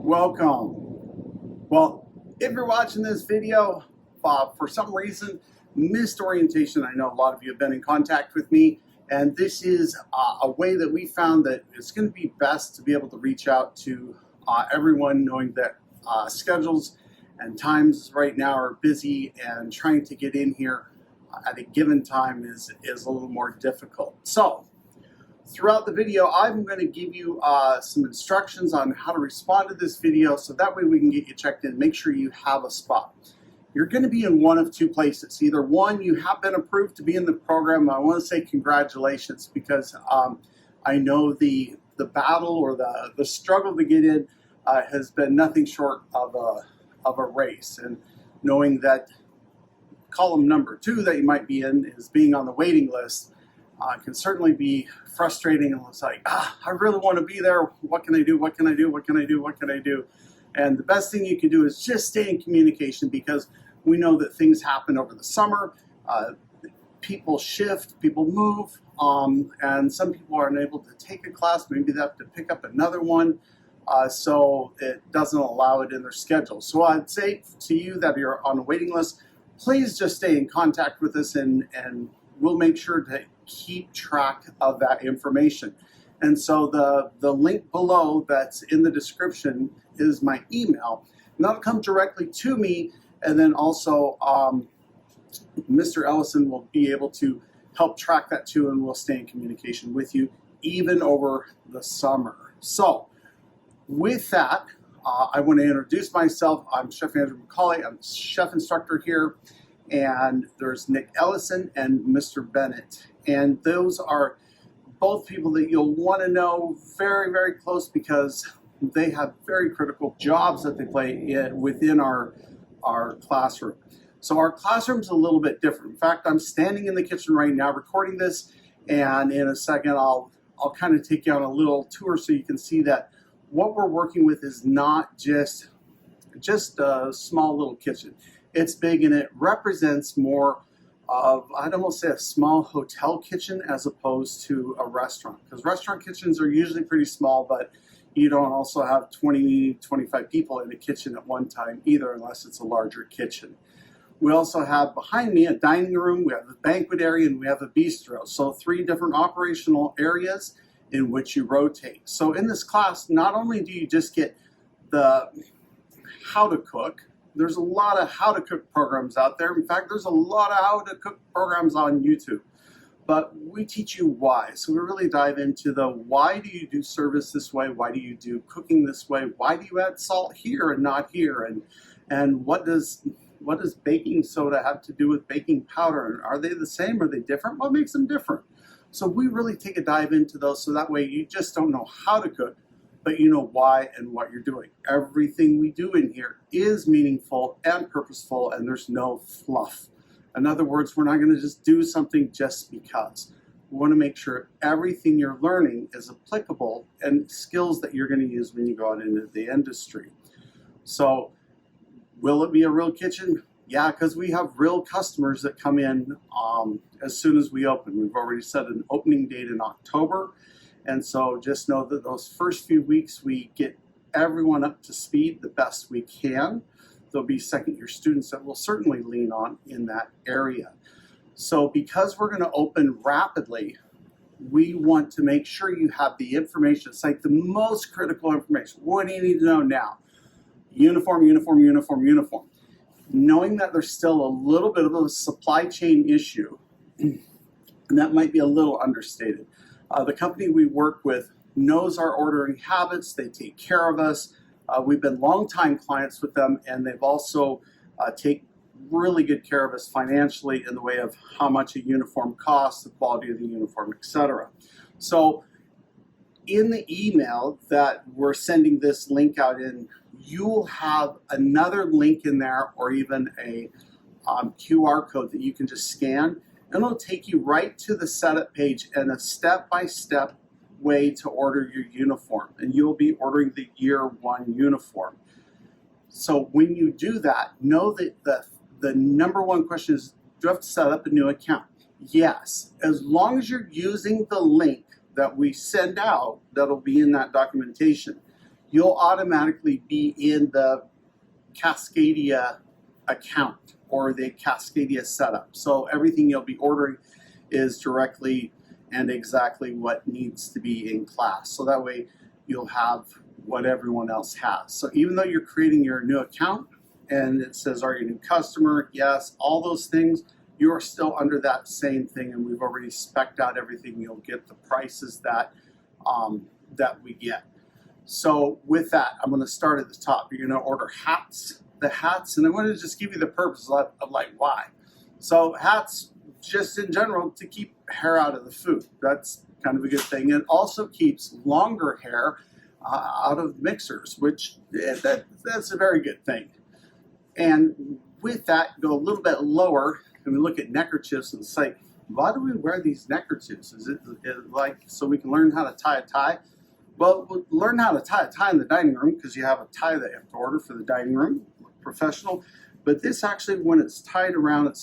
Welcome. Well, if you're watching this video, for some reason, missed orientation, I know a lot of you have been in contact with me, and this is a way that we found that it's going to be best to be able to reach out to everyone, knowing that schedules and times right now are busy, and trying to get in here at a given time is a little more difficult. So throughout the video, I'm going to give you some instructions on how to respond to this video, so that way we can get you checked in, make sure you have a spot. You're going to be in one of two places. Either one, you have been approved to be in the program. I want to say congratulations, because I know the battle or the struggle to get in has been nothing short of a race. And knowing that column number 2 that you might be in is being on the waiting list can certainly be frustrating. And it's like, I really want to be there. What can I do? What can I do? What can I do? What can I do? And the best thing you can do is just stay in communication, because we know that things happen over the summer. People shift, people move, and some people are unable to take a class. Maybe they have to pick up another one, so it doesn't allow it in their schedule. So I'd say to you that you're on a waiting list, please just stay in contact with us, and we'll make sure to keep track of that information. And so the link below that's in the description is my email, and that'll come directly to me. And then also Mr. Ellison will be able to help track that too, and we'll stay in communication with you even over the summer. So with that, I want to introduce myself. I'm Chef Andrew McCauley. I'm chef instructor here, and there's Nick Ellison and Mr. Bennett. And those are both people that you'll want to know very, very close, because they have very critical jobs that they play within our classroom. So our classroom's a little bit different. In fact, I'm standing in the kitchen right now recording this, and in a second I'll kind of take you on a little tour so you can see that what we're working with is not just a small little kitchen. It's big, and it represents more of, I'd almost say, a small hotel kitchen as opposed to a restaurant, because restaurant kitchens are usually pretty small, but you don't also have 20, 25 people in a kitchen at one time either, unless it's a larger kitchen. We also have behind me a dining room, we have a banquet area, and we have a bistro. So 3 different operational areas in which you rotate. So in this class, not only do you just get the how to cook, there's a lot of how to cook programs out there. In fact, there's a lot of how to cook programs on YouTube. But we teach you why. So we really dive into the why do you do service this way? Why do you do cooking this way? Why do you add salt here and not here? And what does baking soda have to do with baking powder? Are they the same? Are they different? What makes them different? So we really take a dive into those, so that way you just don't know how to cook, but you know why and what you're doing. Everything we do in here is meaningful and purposeful, and there's no fluff. In other words, we're not going to just do something just because. We want to make sure everything you're learning is applicable and skills that you're going to use when you go out into the industry. So will it be a real kitchen? Yeah, because we have real customers that come in as soon as we open. We've already set an opening date in October. And so just know that those first few weeks we get everyone up to speed the best we can. There'll be second-year students that we'll certainly lean on in that area. So because we're going to open rapidly, we want to make sure you have the information. It's like the most critical information. What do you need to know now? Uniform, uniform, uniform, uniform. Knowing that there's still a little bit of a supply chain issue, and that might be a little understated. The company we work with knows our ordering habits. They take care of us. We've been longtime clients with them, and they've also take really good care of us financially in the way of how much a uniform costs, the quality of the uniform, etc. So in the email that we're sending this link out in, you'll have another link in there, or even a QR code that you can just scan, and it'll take you right to the setup page and a step-by-step way to order your uniform, and you'll be ordering the year 1 uniform. So when you do that, know that the number one question is, do you have to set up a new account? Yes, as long as you're using the link that we send out that'll be in that documentation. you'll automatically be in the Cascadia account or the Cascadia setup. So everything you'll be ordering is directly and exactly what needs to be in class. So that way you'll have what everyone else has. So even though you're creating your new account and it says, are you a new customer? Yes, all those things, you are still under that same thing, and we've already spec'd out everything. You'll get the prices that that we get. So with that, I'm going to start at the top. You're going to order hats, the hats, and I want to just give you the purpose of like why. So hats, just in general, to keep hair out of the food. That's kind of a good thing. It also keeps longer hair out of mixers, which that's a very good thing. And with that, go a little bit lower, and we look at neckerchiefs and say, why do we wear these neckerchiefs? Is it like so we can learn how to tie a tie? Well, we'll learn how to tie a tie in the dining room because you have a tie that you have to order for the dining room, professional. But this actually, when it's tied around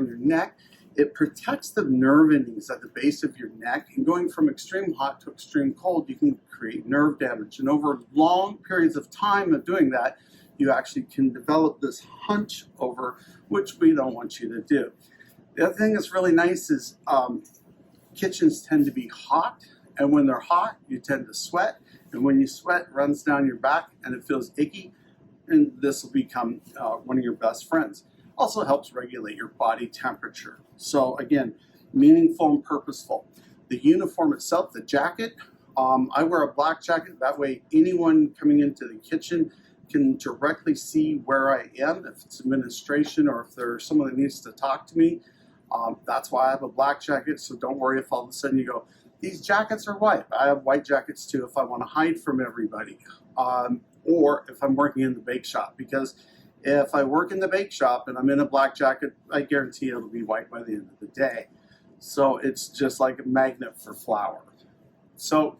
your neck. It protects the nerve endings at the base of your neck, and going from extreme hot to extreme cold, you can create nerve damage. And over long periods of time of doing that, you actually can develop this hunch over, which we don't want you to do. The other thing that's really nice is kitchens tend to be hot, and when they're hot, you tend to sweat, and when you sweat, it runs down your back and it feels icky, and this will become one of your best friends. Also helps regulate your body temperature. So again, meaningful and purposeful. The uniform itself, the jacket, I wear a black jacket. That way anyone coming into the kitchen can directly see where I am, if it's administration or if there's someone that needs to talk to me. That's why I have a black jacket, so don't worry if all of a sudden you go, these jackets are white. I have white jackets too if I want to hide from everybody. Or if I'm working in the bake shop, because if I work in the bake shop and I'm in a black jacket, I guarantee it'll be white by the end of the day. So it's just like a magnet for flour. So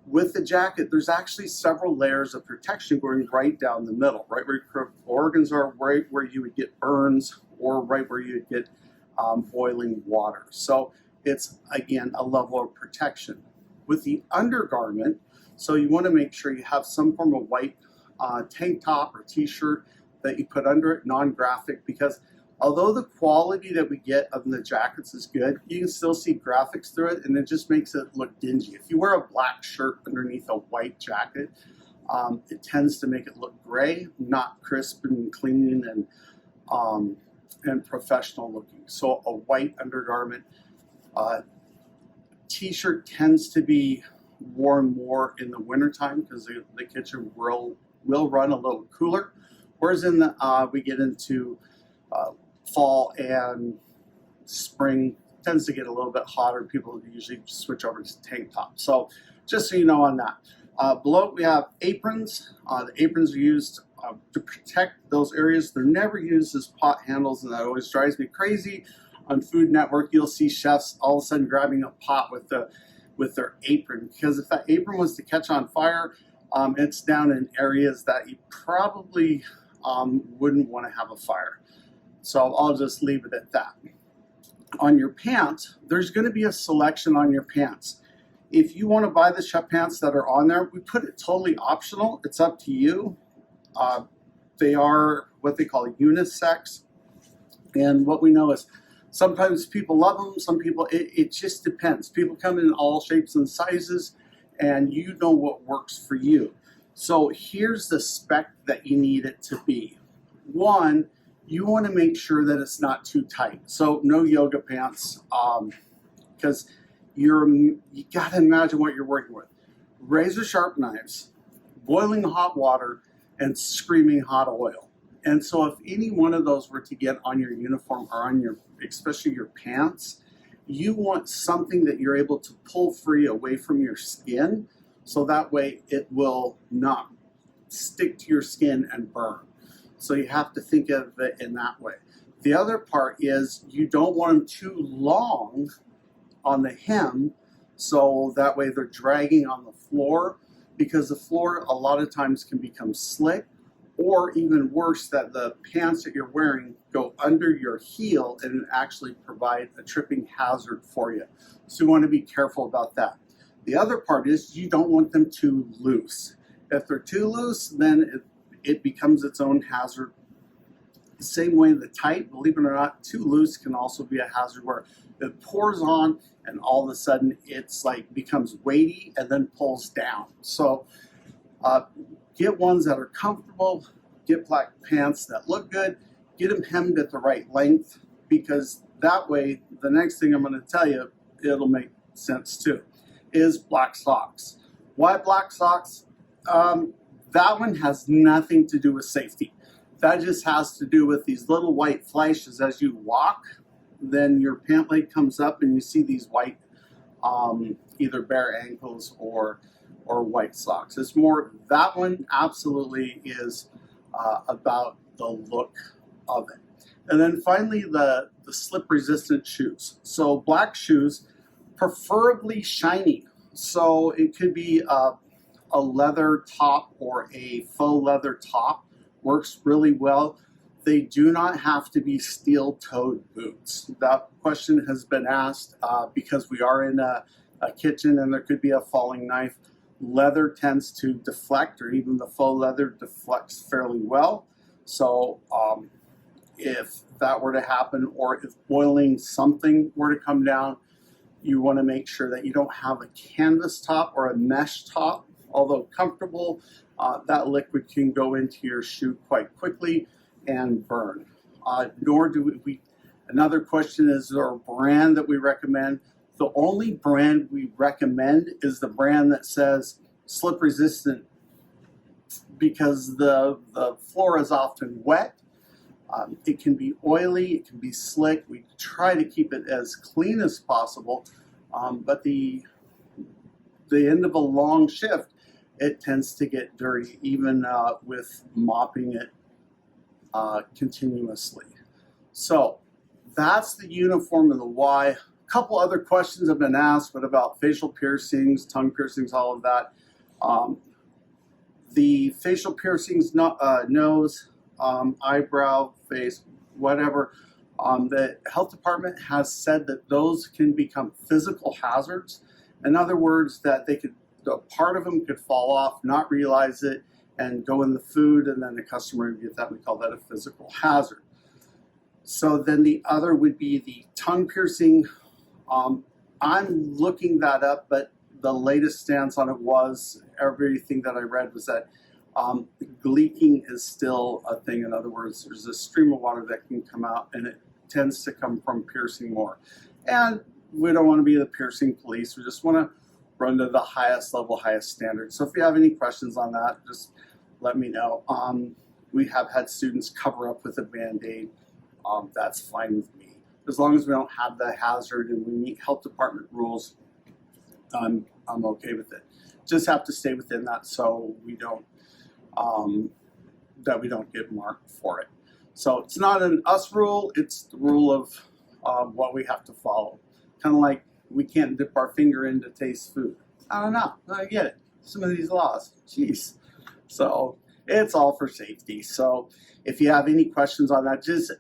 with the jacket, there's actually several layers of protection going right down the middle, right where your organs are, right where you would get burns, or right where you would get boiling water. So it's, again, a level of protection. With the undergarment, so you want to make sure you have some form of white tank top or t-shirt that you put under it, non-graphic, because although the quality that we get of the jackets is good, you can still see graphics through it, and it just makes it look dingy. If you wear a black shirt underneath a white jacket, it tends to make it look gray, not crisp and clean and professional looking. So a white undergarment. T-shirt tends to be worn more in the wintertime because the kitchen will run a little cooler. Whereas in the we get into fall and spring, tends to get a little bit hotter. People usually switch over to tank top. So just so you know on that. Below we have aprons. The aprons are used to protect those areas. They're never used as pot handles, and that always drives me crazy. On Food Network, you'll see chefs all of a sudden grabbing a pot with their apron, because if that apron was to catch on fire, it's down in areas that you probably wouldn't want to have a fire. So I'll just leave it at that. On your pants, there's going to be a selection on your pants. If you want to buy the chef pants that are on there, we put it totally optional. It's up to you. They are what they call unisex. And what we know is sometimes people love them, some people, it just depends. People come in all shapes and sizes, and you know what works for you. So here's the spec that you need it to be. One, you want to make sure that it's not too tight. So no yoga pants, because you got to imagine what you're working with. Razor sharp knives, boiling hot water, and screaming hot oil. And so if any one of those were to get on your uniform or on your, especially your pants, you want something that you're able to pull free away from your skin, so that way it will not stick to your skin and burn. So you have to think of it in that way. The other part is you don't want them too long on the hem, so that way they're dragging on the floor, because the floor a lot of times can become slick, or even worse, that the pants that you're wearing go under your heel and actually provide a tripping hazard for you. So you want to be careful about that. The other part is you don't want them too loose. If they're too loose, then it becomes its own hazard. The same way the tight, believe it or not, too loose can also be a hazard where it pours on and all of a sudden it's like becomes weighty and then pulls down. So get ones that are comfortable, get black pants that look good, get them hemmed at the right length, because that way, the next thing I'm going to tell you, it'll make sense too, is black socks. Why black socks? That one has nothing to do with safety. That just has to do with these little white flashes as you walk. Then your pant leg comes up and you see these white, either bare ankles or white socks. It's more, that one absolutely is about the look of it. And then finally, the slip resistant shoes. So black shoes, preferably shiny. So it could be a leather top or a faux leather top, works really well. They do not have to be steel-toed boots. That question has been asked because we are in a kitchen and there could be a falling knife. Leather tends to deflect, or even the faux leather deflects fairly well. So if that were to happen, or if boiling something were to come down, you want to make sure that you don't have a canvas top or a mesh top. Although comfortable, that liquid can go into your shoe quite quickly and burn. Nor do we, another question is there a brand that we recommend? The only brand we recommend is the brand that says slip resistant, because the floor is often wet. It can be oily, it can be slick. We try to keep it as clean as possible, but the end of a long shift, it tends to get dirty, even with mopping it continuously. So that's the uniform and the why. A couple other questions have been asked, but about facial piercings, tongue piercings, all of that. The facial piercings, nose, eyebrow, face, whatever, the health department has said that those can become physical hazards. In other words, that they could, a part of them could fall off, not realize it, and go in the food, and then the customer would get that. We call that a physical hazard. So then the other would be the tongue piercing. I'm looking that up, but the latest stance on it was, everything that I read was that gleeking is still a thing. In other words, there's a stream of water that can come out, and it tends to come from piercing more. And we don't want to be the piercing police. We just want to run to the highest level, highest standard. So if you have any questions on that, just let me know. We have had students cover up with a Band-Aid. That's fine with me. As long as we don't have the hazard and we meet health department rules, I'm okay with it. Just have to stay within that so we don't get marked for it. So it's not an us rule, it's the rule of what we have to follow. Kind of like we can't dip our finger in to taste food. I don't know, I get it. Some of these laws, jeez. So it's all for safety. So if you have any questions on that, just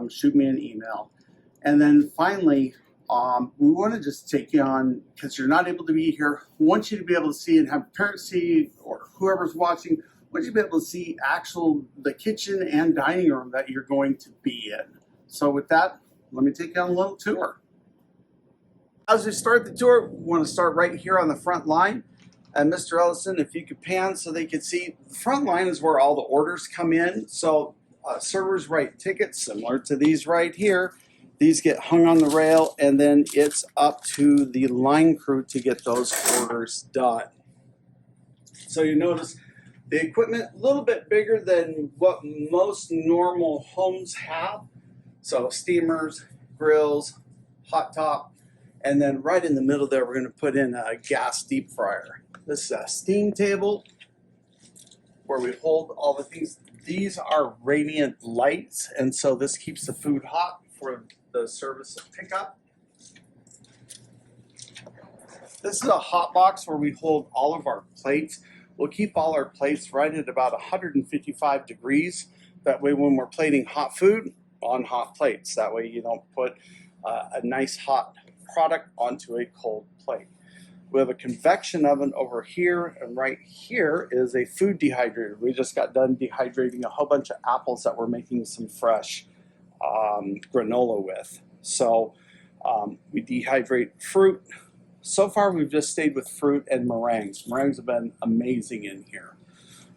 shoot me an email. And then finally, we want to just take you on, because you're not able to be here, we want you to be able to see and have parents see, or whoever's watching, we want you to be able to see the kitchen and dining room that you're going to be in. So with that, let me take you on a little tour. As we start the tour, we want to start right here on the front line. And Mr. Ellison, if you could pan so they could see, the front line is where all the orders come in. So servers write tickets similar to these right here. These get hung on the rail, and then it's up to the line crew to get those orders done. So you notice the equipment a little bit bigger than what most normal homes have. So steamers, grills, hot top, and then right in the middle there, we're going to put in a gas deep fryer. This is a steam table where we hold all the things. These are radiant lights, and so this keeps the food hot for the service of pickup. This is a hot box where we hold all of our plates. We'll keep all our plates right at about 155 degrees. That way when we're plating hot food, on hot plates. That way you don't put a nice hot product onto a cold plate. We have a convection oven over here, and right here is a food dehydrator. We just got done dehydrating a whole bunch of apples that we're making some fresh granola with. So we dehydrate fruit. So far we've just stayed with fruit and meringues. Meringues have been amazing in here.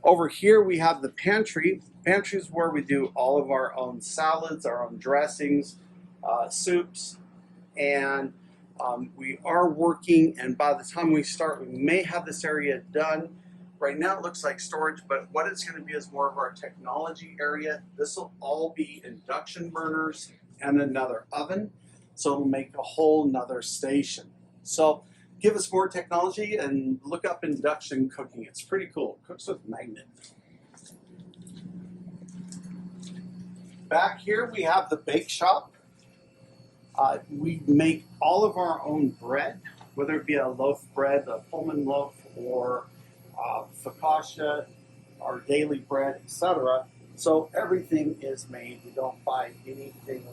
Over here we have the pantry. Pantry is where we do all of our own salads, our own dressings, soups, and we are working, and by the time we start, we may have this area done. Right now it looks like storage, but what it's going to be is more of our technology area. This will all be induction burners and another oven, so it'll make a whole nother station. So give us more technology and look up induction cooking. It's pretty cool. It cooks with magnet. Back here we have the bake shop. We make all of our own bread, whether it be a loaf bread, a Pullman loaf, or focaccia, our daily bread, etc. So everything is made. We don't buy anything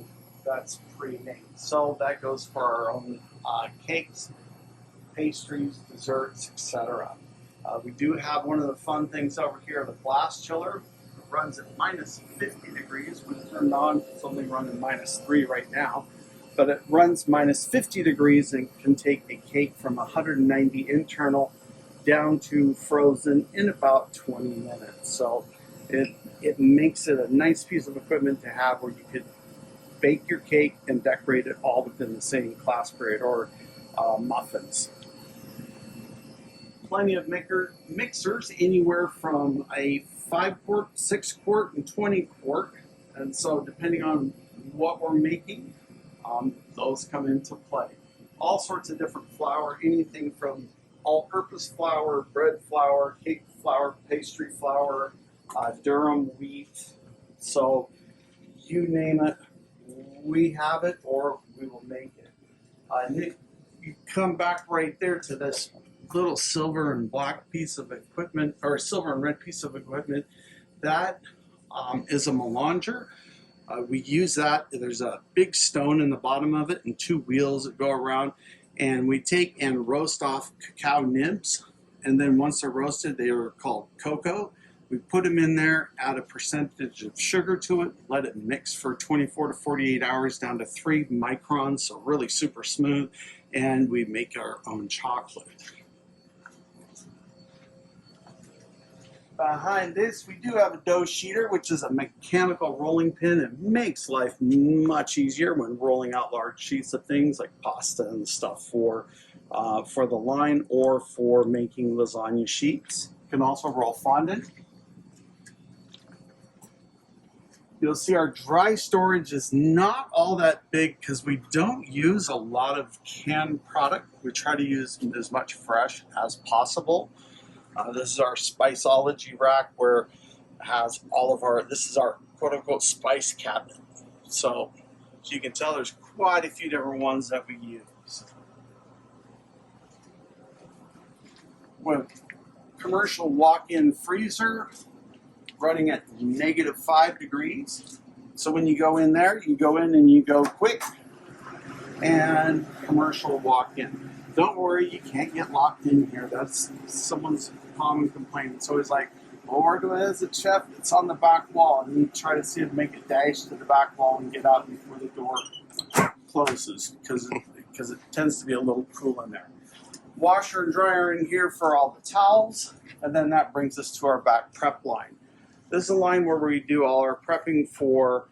that's pre-made. So that goes for our own cakes, pastries, desserts, etc. We do have one of the fun things over here, the blast chiller. It runs at minus 50 degrees. When it's turned on, it's only running minus 3 right now. But it runs minus 50 degrees and can take a cake from 190 internal down to frozen in about 20 minutes. So it makes it a nice piece of equipment to have where you could bake your cake and decorate it all within the same class period, or muffins. Plenty of mixers, anywhere from a 5-quart, 6-quart, and 20-quart. And so depending on what we're making, those come into play. All sorts of different flour, anything from all-purpose flour, bread flour, cake flour, pastry flour, durum wheat. So you name it, we have it, or we will make it. And you come back right there to this little silver and black piece of equipment, or silver and red piece of equipment. That is a melanger. We use that. There's a big stone in the bottom of it and 2 wheels that go around, and we take and roast off cacao nibs, and then once they're roasted, they are called cocoa. We put them in there, add a percentage of sugar to it, let it mix for 24 to 48 hours down to 3 microns, so really super smooth, and we make our own chocolate. Behind this, we do have a dough sheeter, which is a mechanical rolling pin. It makes life much easier when rolling out large sheets of things like pasta and stuff for the line, or for making lasagna sheets. You can also roll fondant. You'll see our dry storage is not all that big because we don't use a lot of canned product. We try to use as much fresh as possible. This is our Spiceology Rack, where it has all of our, this is our quote-unquote spice cabinet. So as you can tell, there's quite a few different ones that we use. With commercial walk-in freezer running at -5 degrees. So when you go in there, you go in and you go quick, and commercial walk-in. Don't worry, you can't get locked in here. That's someone's common complaint. It's always like, well, where do I, as a chef, it's on the back wall, and you try to see it, make a dash to the back wall and get out before the door closes, because it tends to be a little cool in there. Washer and dryer in here for all the towels, and then that brings us to our back prep line. This is a line where we do all our prepping for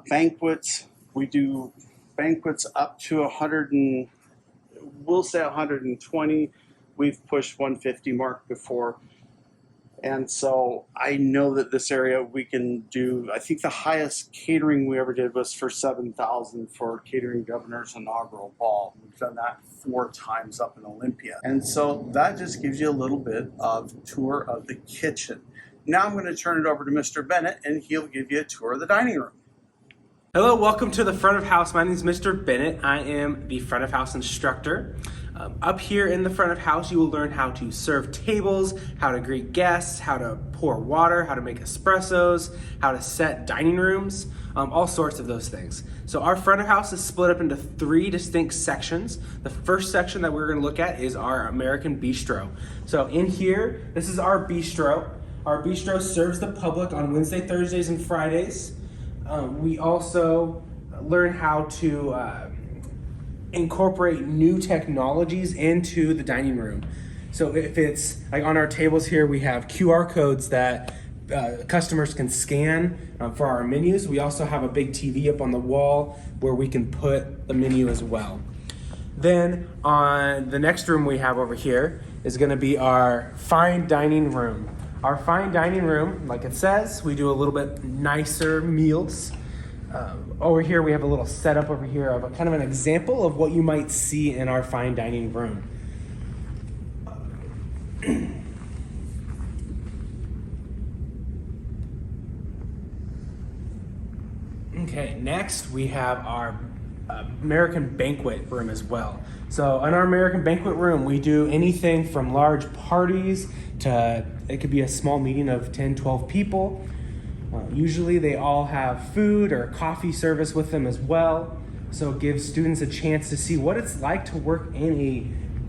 banquets. We do banquets up to 120. We've pushed 150 mark before. And so I know that this area we can do, I think the highest catering we ever did was for 7,000 for Catering Governor's inaugural ball. We've done that 4 times up in Olympia. And so that just gives you a little bit of tour of the kitchen. Now I'm going to turn it over to Mr. Bennett, and he'll give you a tour of the dining room. Hello, welcome to the front of house. My name is Mr. Bennett. I am the front of house instructor. Up here in the front of house, you will learn how to serve tables, how to greet guests, how to pour water, how to make espressos, how to set dining rooms, all sorts of those things. So our front of house is split up into 3 distinct sections. The first section that we're going to look at is our American Bistro. So in here, this is our bistro. Our bistro serves the public on Wednesday, Thursdays, and Fridays. We also learn how to incorporate new technologies into the dining room. So if it's like on our tables here, we have QR codes that customers can scan for our menus. We also have a big TV up on the wall where we can put the menu as well. Then on the next room we have over here is going to be our fine dining room. Our fine dining room, like it says, we do a little bit nicer meals. Over here we have a little setup over here of a kind of an example of what you might see in our fine dining room. Okay, next we have our American Banquet room as well. So in our American Banquet room, we do anything from large parties to, it could be a small meeting of 10, 12 people. Usually they all have food or coffee service with them as well. So it gives students a chance to see what it's like to work in a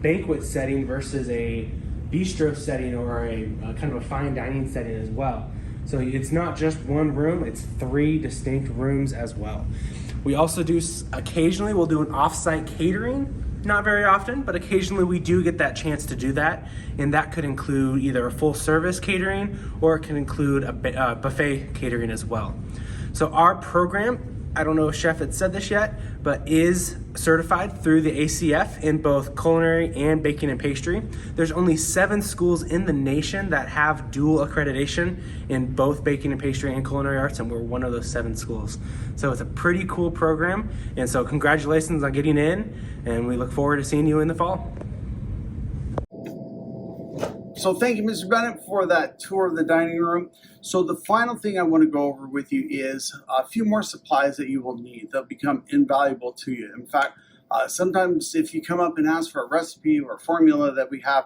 banquet setting versus a bistro setting or a kind of a fine dining setting as well. So it's not just one room, it's 3 distinct rooms as well. We also do, occasionally we'll do an off-site catering. Not very often, but occasionally we do get that chance to do that. And that could include either a full service catering or it can include a buffet catering as well. So our program, I don't know if Chef had said this yet, but is certified through the ACF in both culinary and baking and pastry. There's only 7 schools in the nation that have dual accreditation in both baking and pastry and culinary arts, and we're one of those 7 schools. So it's a pretty cool program, and so congratulations on getting in, and we look forward to seeing you in the fall. So thank you, Mr. Bennett, for that tour of the dining room. So the final thing I want to go over with you is a few more supplies that you will need. They'll become invaluable to you. In fact, sometimes if you come up and ask for a recipe or a formula that we have,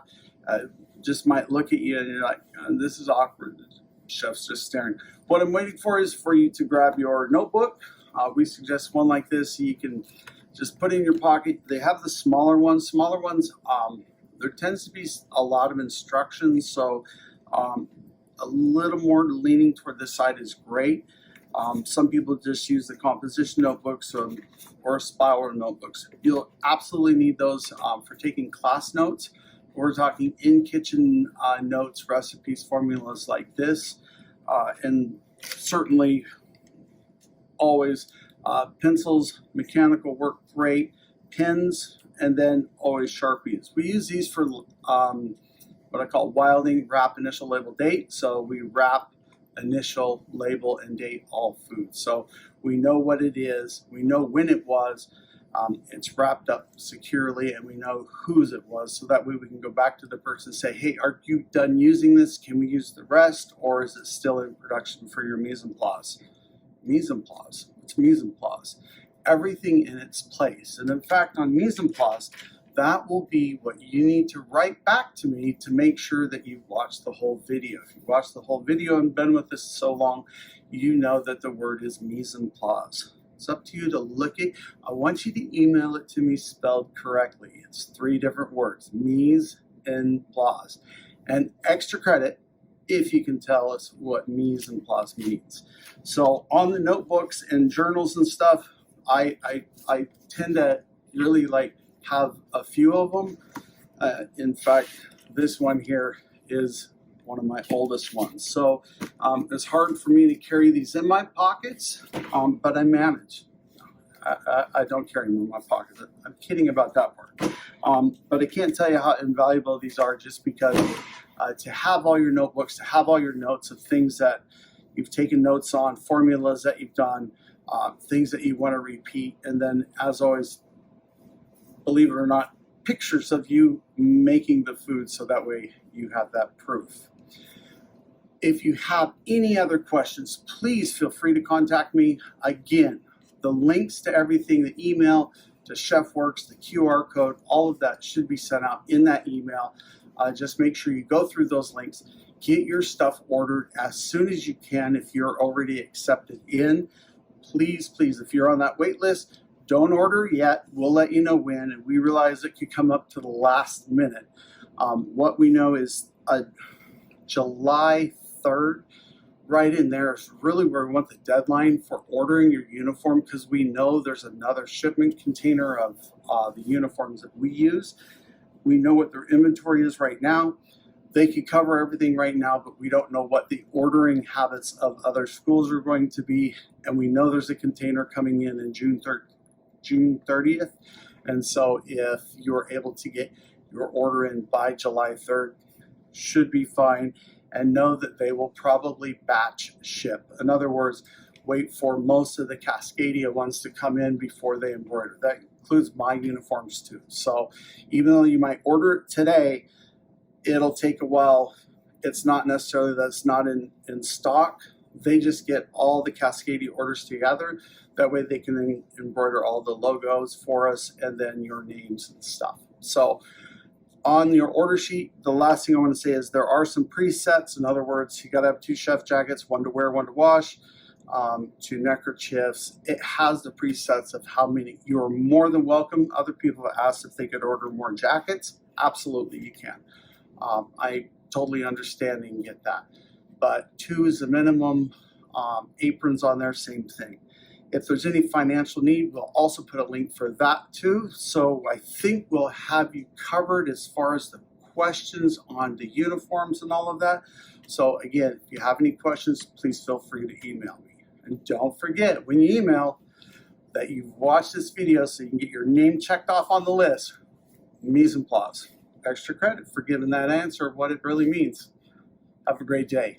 just might look at you and you're like, this is awkward. The chef's just staring. What I'm waiting for is for you to grab your notebook. We suggest one like this so you can just put it in your pocket. They have the smaller ones. There tends to be a lot of instructions, so a little more leaning toward this side is great. Some people just use the composition notebooks or spiral notebooks. You'll absolutely need those for taking class notes. We're talking in-kitchen notes, recipes, formulas like this, and certainly always pencils, mechanical work great, pens, and then always Sharpies. We use these for what I call wilding, wrap, initial, label, date. So we wrap, initial, label, and date all food. So we know what it is, we know when it was, it's wrapped up securely, and we know whose it was. So that way we can go back to the person and say, hey, are you done using this? Can we use the rest? Or is it still in production for your mise en place? Mise en place, it's mise en place. Everything in its place. And in fact, on mise en place, that will be what you need to write back to me to make sure that you've watched the whole video. If you've watched the whole video and been with us so long, you know that the word is mise en place. It's up to you to look at. I want you to email it to me spelled correctly. It's 3 different words, mise en place. And extra credit if you can tell us what mise en place means. So on the notebooks and journals and stuff, I tend to really have a few of them. In fact, this one here is one of my oldest ones. So it's hard for me to carry these in my pockets, but I manage. I don't carry them in my pockets. I'm kidding about that part. But I can't tell you how invaluable these are, just because to have all your notebooks, to have all your notes of things that you've taken notes on, formulas that you've done, things that you want to repeat, and then, as always, believe it or not, pictures of you making the food, so that way you have that proof. If you have any other questions, please feel free to contact me. Again, the links to everything, the email, to ChefWorks, the QR code, all of that should be sent out in that email. Just make sure you go through those links. Get your stuff ordered as soon as you can if you're already accepted in. Please, please, if you're on that wait list, don't order yet. We'll let you know when, and we realize it could come up to the last minute. What we know is July 3rd, right in there is really where we want the deadline for ordering your uniform, because we know there's another shipment container of the uniforms that we use. We know what their inventory is right now. They could cover everything right now, but we don't know what the ordering habits of other schools are going to be. And we know there's a container coming in June 30th. And so if you're able to get your order in by July 3rd, should be fine. And know that they will probably batch ship. In other words, wait for most of the Cascadia ones to come in before they embroider. That includes my uniforms too. So even though you might order it today, it'll take a while. It's not necessarily that it's not in stock. They just get all the Cascadia orders together. That way they can then embroider all the logos for us and then your names and stuff. So on your order sheet, the last thing I want to say is there are some presets. In other words, you got to have 2 chef jackets, 1 to wear, 1 to wash, 2 neckerchiefs. It has the presets of how many. You're more than welcome. Other people have asked if they could order more jackets. Absolutely, you can. I totally understand and get that. But 2 is the minimum. Aprons on there, same thing. If there's any financial need, we'll also put a link for that too. So I think we'll have you covered as far as the questions on the uniforms and all of that. So again, if you have any questions, please feel free to email me. And don't forget, when you email, that you've watched this video so you can get your name checked off on the list. Mise en place. Extra credit for giving that answer of what it really means. Have a great day.